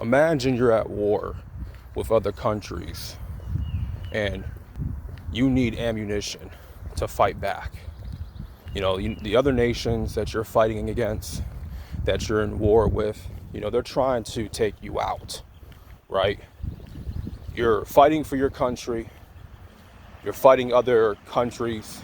Imagine you're at war with other countries and you need ammunition to fight back. The other nations that you're fighting against, that you're in war with, they're trying to take you out, right? You're fighting for your country, you're fighting other countries,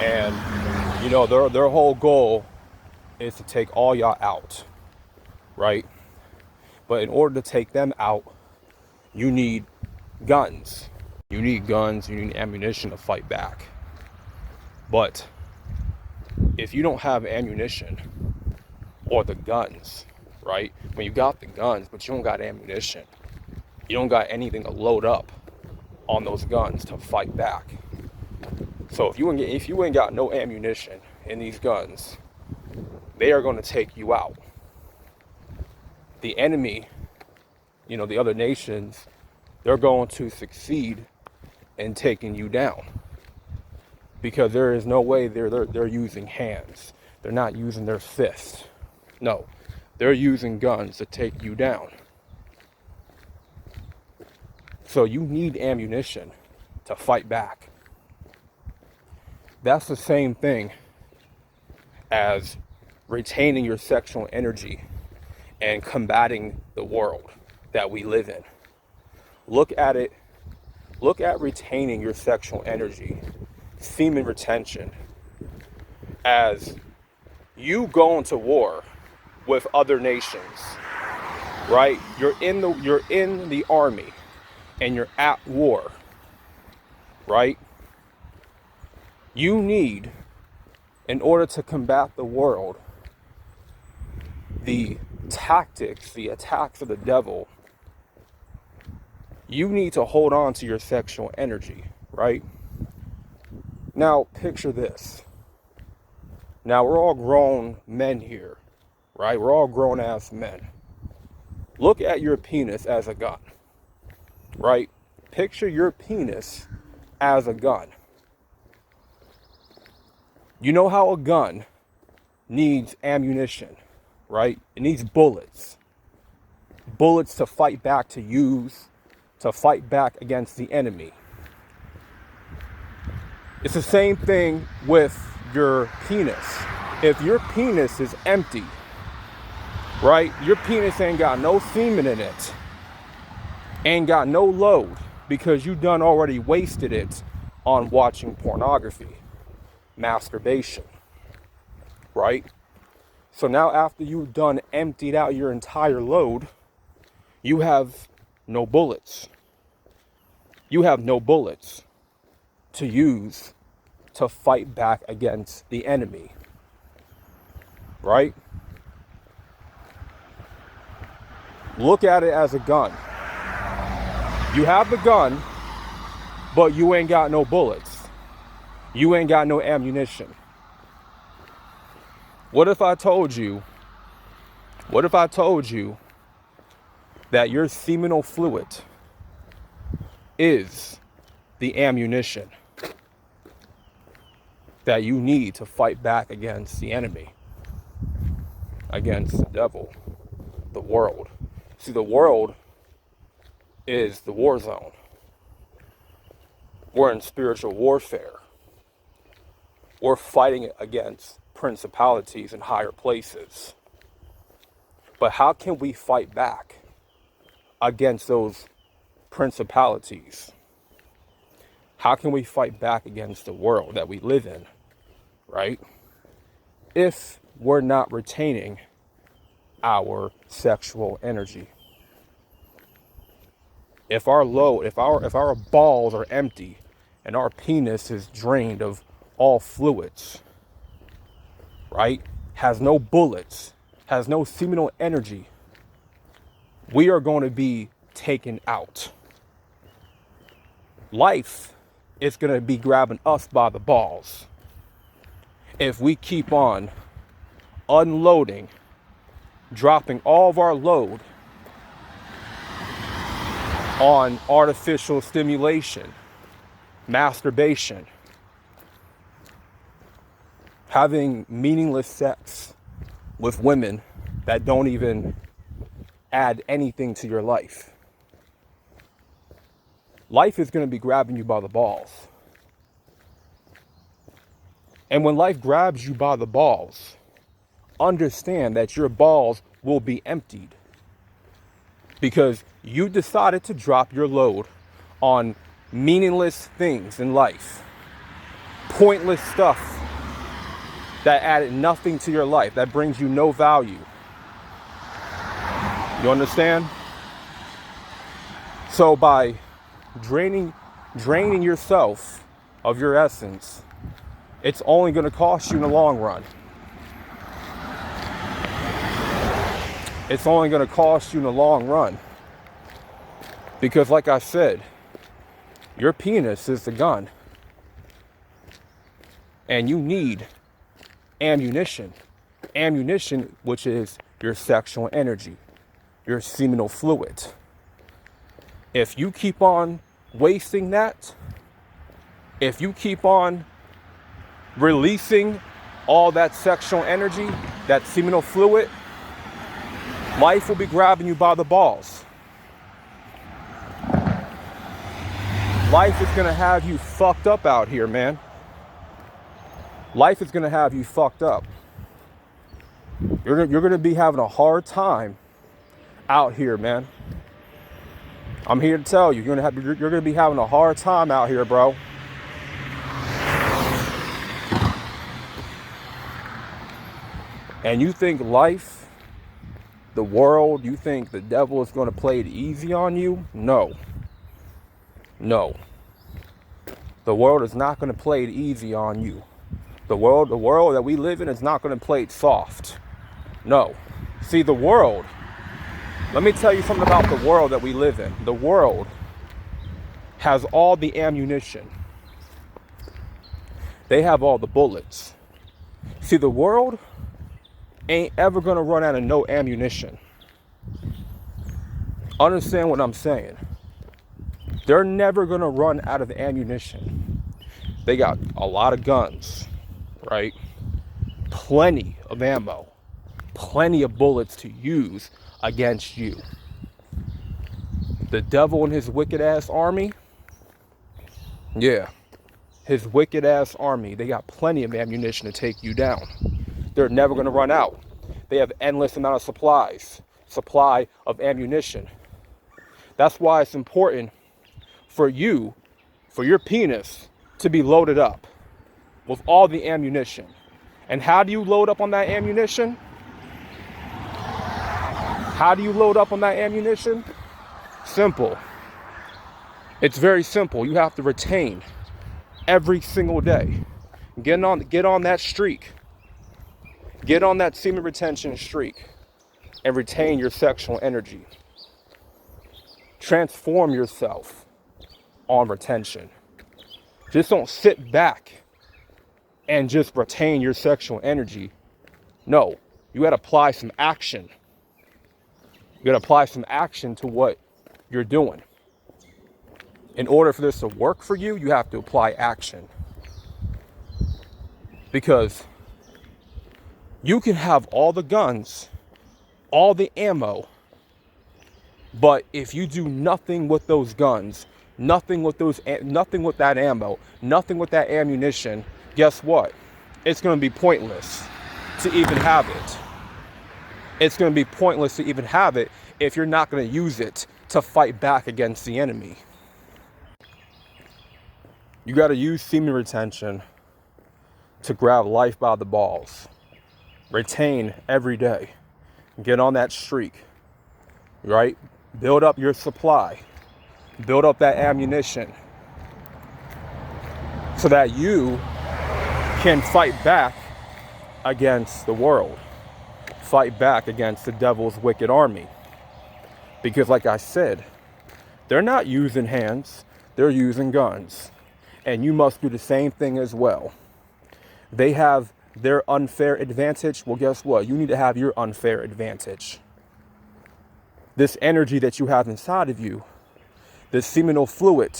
and, their whole goal is to take all y'all out, right? But in order to take them out, you need guns. You need guns, you need ammunition to fight back. But if you don't have ammunition or the guns, right? When you got the guns, but you don't got ammunition, you don't got anything to load up on those guns to fight back. So if you ain't got no ammunition in these guns, they are going to take you out. The enemy, the other nations, they're going to succeed in taking you down, because there is no way they're using hands. They're not using their fists. No, they're using guns to take you down. So you need ammunition to fight back. That's the same thing as retaining your sexual energy and combating the world that we live in. Look at retaining your sexual energy, semen retention, as you going to war with other nations, right? You're in the army and you're at war, right? You need, in order to combat the world, the tactics, the attacks of the devil, you need to hold on to your sexual energy, right? Now, picture this. Now, we're all grown men here, right? We're all grown-ass men. Look at your penis as a gun, right? Picture your penis as a gun. You know how a gun needs ammunition, right? It needs bullets. Bullets to fight back, to fight back against the enemy. It's the same thing with your penis. If your penis is empty, right? Your penis ain't got no semen in it, ain't got no load, because you done already wasted it on watching pornography, masturbation, right? So now after you've done emptied out your entire load, you have no bullets. You have no bullets to use to fight back against the enemy, right? Look at it as a gun. You have the gun, but you ain't got no bullets. You ain't got no ammunition. What if I told you that your seminal fluid is the ammunition that you need to fight back against the enemy, against the devil, the world? See, the world is the war zone. We're in spiritual warfare. We're fighting against principalities in higher places. But how can we fight back against those principalities? How can we fight back against the world that we live in, right? If we're not retaining our sexual energy. If our balls are empty and our penis is drained of all fluids, right? Has no bullets, has no seminal energy, we are going to be taken out. Life is going to be grabbing us by the balls if we keep on unloading, dropping all of our load on artificial stimulation, masturbation, having meaningless sex with women that don't even add anything to your life. Life is going to be grabbing you by the balls. And when life grabs you by the balls, understand that your balls will be emptied because you decided to drop your load on meaningless things in life, pointless stuff that added nothing to your life, that brings you no value. You understand? So by draining yourself of your essence, it's only going to cost you in the long run. It's only going to cost you in the long run. Because like I said, your penis is the gun. And you need ammunition. Ammunition, which is your sexual energy, your seminal fluid. If you keep on wasting that, if you keep on releasing all that sexual energy, that seminal fluid, life will be grabbing you by the balls. Life is going to have you fucked up out here, man. Life is going to have you fucked up. You're going to be having a hard time out here, man. I'm here to tell you, you're going to be having a hard time out here, bro. And you think life, the world, you think the devil is going to play it easy on you? No. No. The world is not going to play it easy on you. The world that we live in is not going to play it soft. No. See, the world, let me tell you something about the world that we live in. The world has all the ammunition. They have all the bullets. See, the world ain't ever going to run out of no ammunition. Understand what I'm saying? They're never going to run out of ammunition. They got a lot of guns, right? Plenty of ammo, plenty of bullets to use against you. The devil and his wicked ass army, yeah, his wicked ass army, they got plenty of ammunition to take you down. They're never going to run out. They have endless amount of supply of ammunition. That's why it's important for you, for your penis, to be loaded up with all the ammunition. And how do you load up on that ammunition? How do you load up on that ammunition? Simple. It's very simple. You have to retain every single day. Get on that streak. Get on that semen retention streak and retain your sexual energy. Transform yourself on retention. Just don't sit back and just retain your sexual energy. No, you got to apply some action. You got to apply some action to what you're doing. In order for this to work for you, you have to apply action. Because you can have all the guns, all the ammo, but if you do nothing with those guns, nothing with that ammo, nothing with that ammunition, guess what? It's going to be pointless to even have it. It's going to be pointless to even have it if you're not going to use it to fight back against the enemy. You got to use semen retention to grab life by the balls. Retain every day. Get on that streak, right? Build up your supply. Build up that ammunition so that you can fight back against the world. Fight back against the devil's wicked army. Because like I said, they're not using hands, they're using guns. And you must do the same thing as well. They have their unfair advantage. Well, guess what? You need to have your unfair advantage. This energy that you have inside of you, this seminal fluid,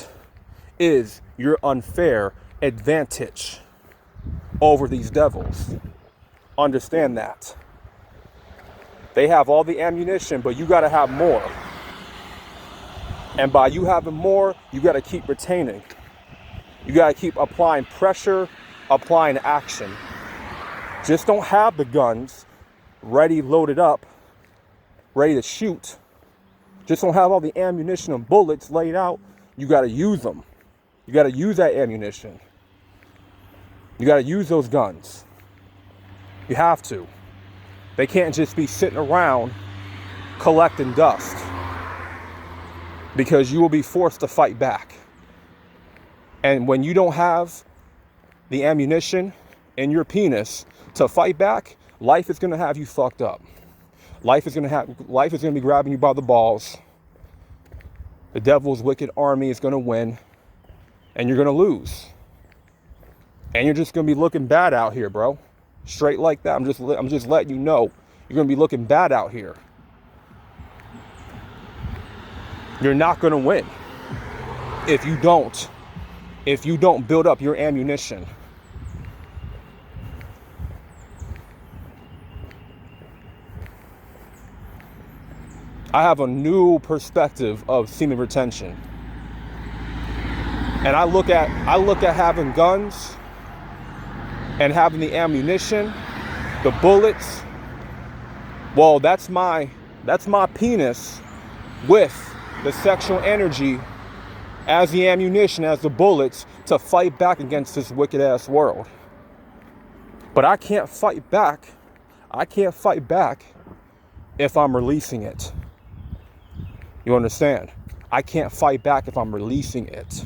is your unfair advantage over these devils. Understand that. They have all the ammunition, but you got to have more. And by you having more, you got to keep retaining. You got to keep applying pressure, applying action. Just don't have the guns ready, loaded up, ready to shoot. Just don't have all the ammunition and bullets laid out. You got to use them. You got to use that ammunition. You got to use those guns. You have to. They can't just be sitting around collecting dust, because you will be forced to fight back. And when you don't have the ammunition in your penis to fight back, life is going to have you fucked up. Life is going to be grabbing you by the balls. The devil's wicked army is going to win, and you're going to lose. And you're just going to be looking bad out here, bro. Straight like that. I'm just letting you know, you're going to be looking bad out here. You're not going to win if you don't build up your ammunition. I have a new perspective of semen retention. And I look at having guns and having the ammunition, the bullets. Well, that's my penis with the sexual energy as the ammunition, as the bullets, to fight back against this wicked ass world. But I can't fight back. I can't fight back if I'm releasing it. You understand? I can't fight back if I'm releasing it.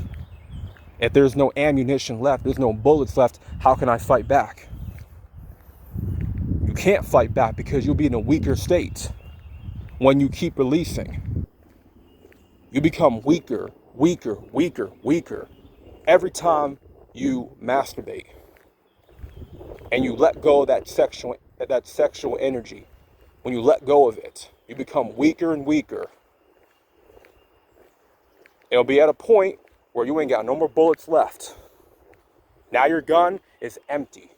If there's no ammunition left, there's no bullets left, how can I fight back? You can't fight back, because you'll be in a weaker state when you keep releasing. You become weaker, weaker, weaker, weaker every time you masturbate. And you let go of that sexual energy. When you let go of it, you become weaker and weaker. It'll be at a point where you ain't got no more bullets left. Now your gun is empty.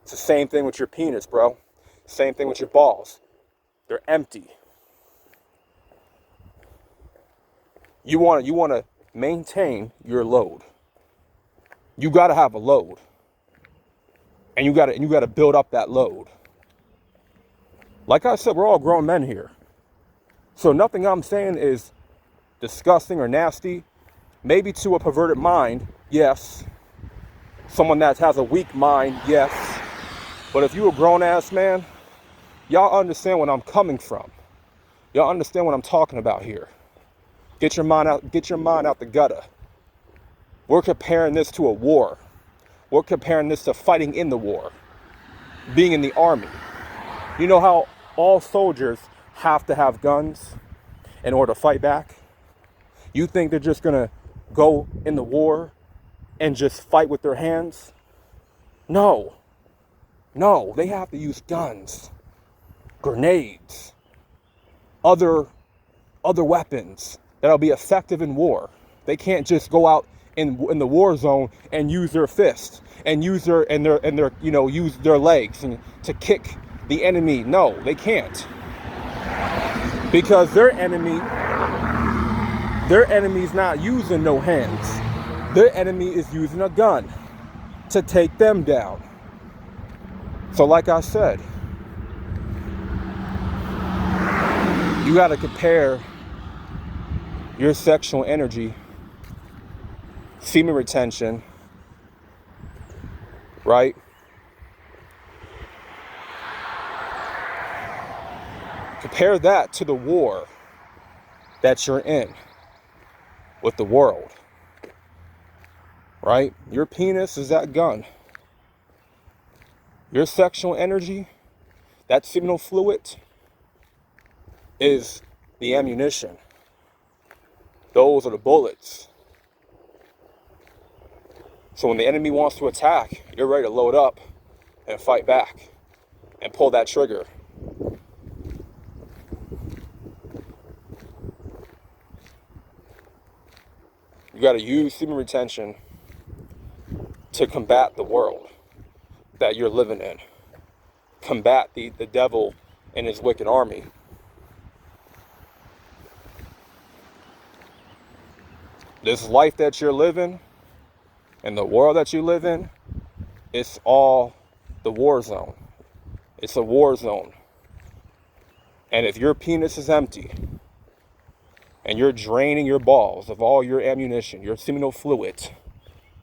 It's the same thing with your penis, bro. Same thing with your balls. They're empty. You want to maintain your load. You got to have a load. And you got to build up that load. Like I said, we're all grown men here. So nothing I'm saying is disgusting or nasty. Maybe to a perverted mind, yes. Someone that has a weak mind, yes. But if you a grown-ass man, y'all understand where I'm coming from. Y'all understand what I'm talking about here. Get your mind out the gutter. We're comparing this to a war. We're comparing this to fighting in the war. Being in the army. You know how all soldiers have to have guns in order to fight back? You think they're just gonna go in the war and just fight with their hands? No, they have to use guns, grenades, other weapons that'll be effective in war. They can't just go out in the war zone and use their fists and use their legs and to kick the enemy. No, they can't, because their enemy's not using no hands. Their enemy is using a gun to take them down. So like I said, you got to compare your sexual energy, semen retention, right? Compare that to the war that you're in with the world, right? Your penis is that gun. Your sexual energy, that seminal fluid, is the ammunition. Those are the bullets. So when the enemy wants to attack, you're ready to load up and fight back and pull that trigger. You got to use semen retention to combat the world that you're living in. Combat the devil and his wicked army. This life that you're living and the world that you live in, it's all the war zone. It's a war zone. And if your penis is empty and you're draining your balls of all your ammunition, your seminal fluid,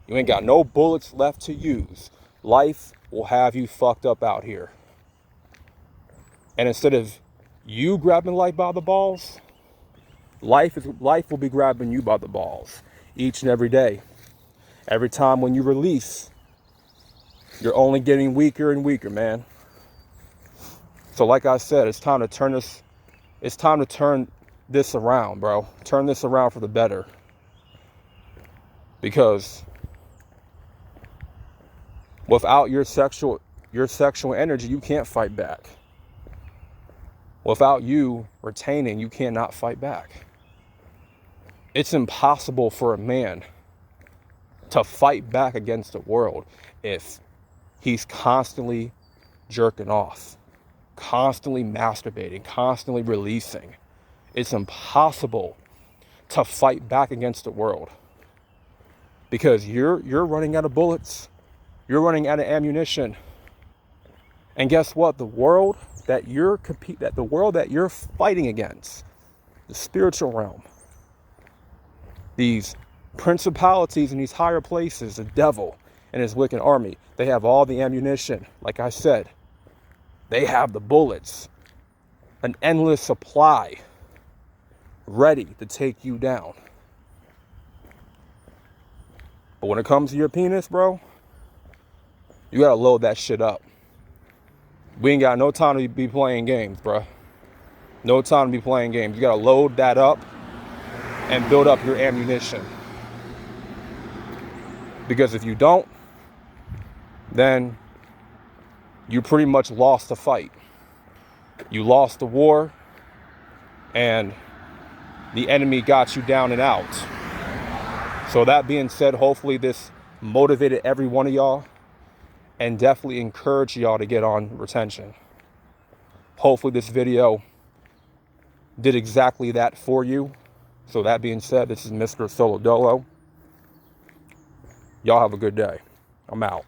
you ain't got no bullets left to use, life will have you fucked up out here. And instead of you grabbing life by the balls, life will be grabbing you by the balls each and every day. Every time when you release, you're only getting weaker and weaker, man. So like I said, it's time to turn this around, bro. Turn this around for the better. Because without your sexual energy, you can't fight back. Without you retaining, you cannot fight back. It's impossible for a man to fight back against the world if he's constantly jerking off, constantly masturbating, constantly releasing. It's impossible to fight back against the world because you're running out of bullets, you're running out of ammunition. And guess what? The world that you're fighting against, the spiritual realm, these principalities in these higher places, the devil and his wicked army, they have all the ammunition. Like I said, they have the bullets, an endless supply, ready to take you down. But when it comes to your penis, bro, you gotta load that shit up. We ain't got no time to be playing games, bro. No time to be playing games. You gotta load that up and build up your ammunition. Because if you don't, then you pretty much lost the fight. You lost the war, and the enemy got you down and out. So that being said, hopefully this motivated every one of y'all and definitely encouraged y'all to get on retention. Hopefully this video did exactly that for you. So that being said, this is Mr. Solo Dolo. Y'all have a good day. I'm out.